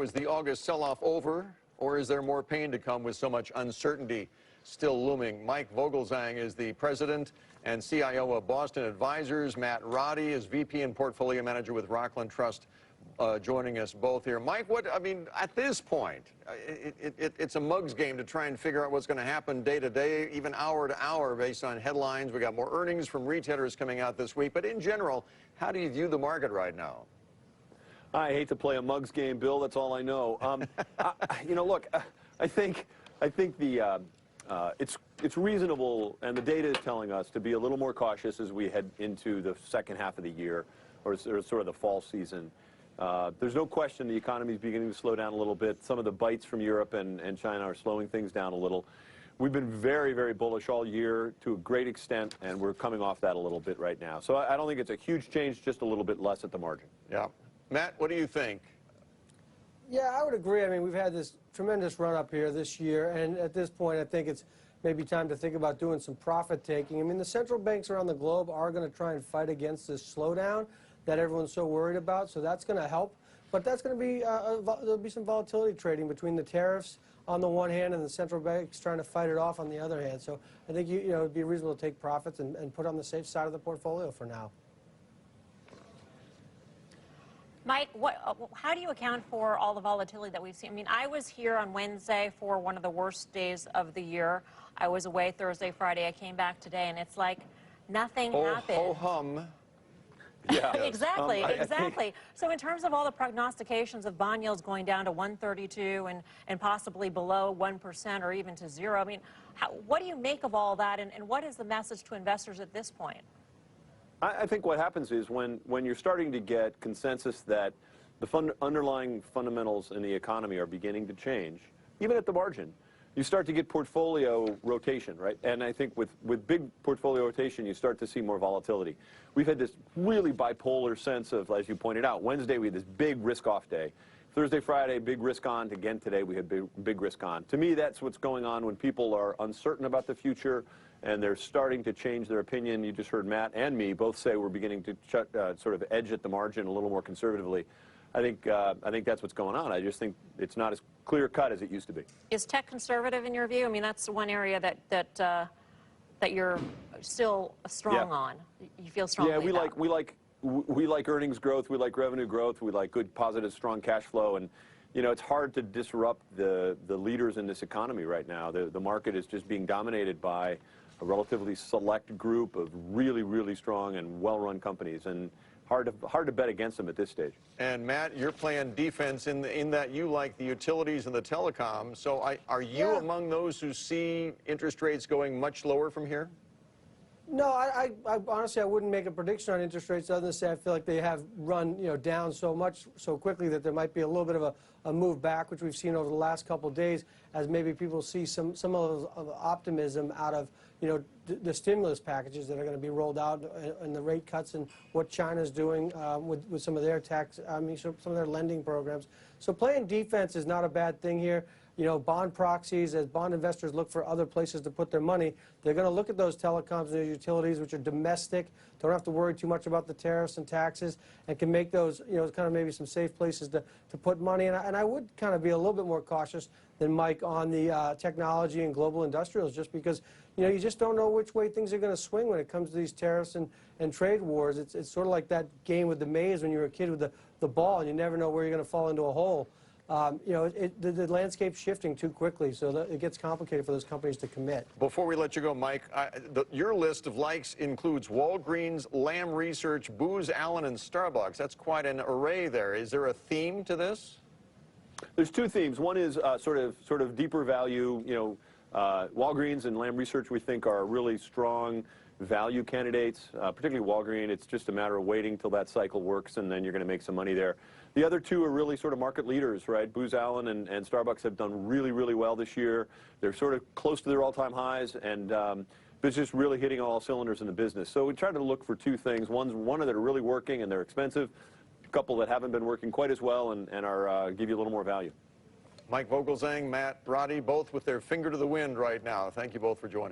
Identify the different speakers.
Speaker 1: So is the August sell-off over, or is there more pain to come with so much uncertainty still looming? Mike Vogelzang is the president and CIO of Boston Advisors. Matt Roddy is VP and portfolio manager with Rockland Trust, joining us both here. Mike, at this point, it's a mug's game to try and figure out what's going to happen day to day, even hour to hour, based on headlines. We got more earnings from retailers coming out this week. But in general, how do you view the market right now?
Speaker 2: I hate to play a mug's game, Bill. That's all I know. Look, I think it's reasonable, and the data is telling us to be a little more cautious as we head into the second half of the year, or sort of the fall season. There's no question the economy is beginning to slow down a little bit. Some of the bites from Europe and China are slowing things down a little. We've been very, very bullish all year to a great extent, and we're coming off that a little bit right now. So I don't think it's a huge change, just a little bit less at the margin.
Speaker 1: Yeah. Matt, what do you think?
Speaker 3: Yeah, I would agree. I mean, we've had this tremendous run up here this year, and at this point, I think it's maybe time to think about doing some profit taking. I mean, the central banks around the globe are going to try and fight against this slowdown that everyone's so worried about, so that's going to help. But that's going to be, there'll be some volatility trading between the tariffs on the one hand and the central banks trying to fight it off on the other hand. So I think it'd be reasonable to take profits and put on the safe side of the portfolio for now.
Speaker 4: Mike, how do you account for all the volatility that we've seen? I mean, I was here on Wednesday for one of the worst days of the year. I was away Thursday, Friday. I came back today, and it's like nothing happened.
Speaker 1: Oh, hum.
Speaker 2: Yeah.
Speaker 4: Exactly. So in terms of all the prognostications of bond yields going down to 132 and possibly below 1% or even to 0, I mean, what do you make of all that, and what is the message to investors at this point?
Speaker 2: I think what happens is when you're starting to get consensus that the underlying fundamentals in the economy are beginning to change, even at the margin, you start to get portfolio rotation, right? And I think with big portfolio rotation, you start to see more volatility. We've had this really bipolar sense of, as you pointed out, Wednesday we had this big risk-off day. Thursday, Friday, big risk on. Again, today we had big risk on. To me, that's what's going on when people are uncertain about the future and they're starting to change their opinion. You just heard Matt and me both say we're beginning to sort of edge at the margin a little more conservatively. I think that's what's going on. I just think it's not as clear-cut as it used to be. Is
Speaker 4: tech conservative in your view? I mean, that's one area that you're still strong on. You feel strongly about.
Speaker 2: Yeah, we like earnings growth. We like revenue growth. We like good, positive, strong cash flow. And it's hard to disrupt the leaders in this economy right now. The market is just being dominated by a relatively select group of really, really strong and well-run companies, and hard to bet against them at this stage.
Speaker 1: And Matt, you're playing defense in that you like the utilities and the telecom. So are you among those who see interest rates going much lower from here?
Speaker 3: No, I honestly, I wouldn't make a prediction on interest rates other than say I feel like they have run down so much so quickly that there might be a little bit of a move back, which we've seen over the last couple of days, as maybe people see some of optimism out of the stimulus packages that are going to be rolled out and the rate cuts and what China's doing with some of their some of their lending programs. So playing defense is not a bad thing here. Bond proxies, as bond investors look for other places to put their money, they're going to look at those telecoms and those utilities, which are domestic, don't have to worry too much about the tariffs and taxes, and can make those, kind of maybe some safe places to put money. And I would kind of be a little bit more cautious than Mike on the technology and global industrials, just because, you just don't know which way things are going to swing when it comes to these tariffs and trade wars. It's sort of like that game with the maze when you were a kid with the ball, and you never know where you're going to fall into a hole. The landscape's shifting too quickly, so that it gets complicated for those companies to commit.
Speaker 1: Before we let you go, Mike, your list of likes includes Walgreens, Lam Research, Booz Allen, and Starbucks. That's quite an array there. Is there a theme to this?
Speaker 2: There's two themes. One is sort of deeper value. Walgreens and Lam Research we think are really strong value candidates, particularly Walgreens. It's just a matter of waiting till that cycle works, and then you're going to make some money there. The other two are really sort of market leaders, right? Booz Allen and Starbucks have done really, really well this year. They're sort of close to their all-time highs, and it's just really hitting all cylinders in the business. So we try to look for two things. One that are really working and they're expensive, a couple that haven't been working quite as well and are give you a little more value.
Speaker 1: Mike Vogelzang, Matt Roddy, both with their finger to the wind right now. Thank you both for joining.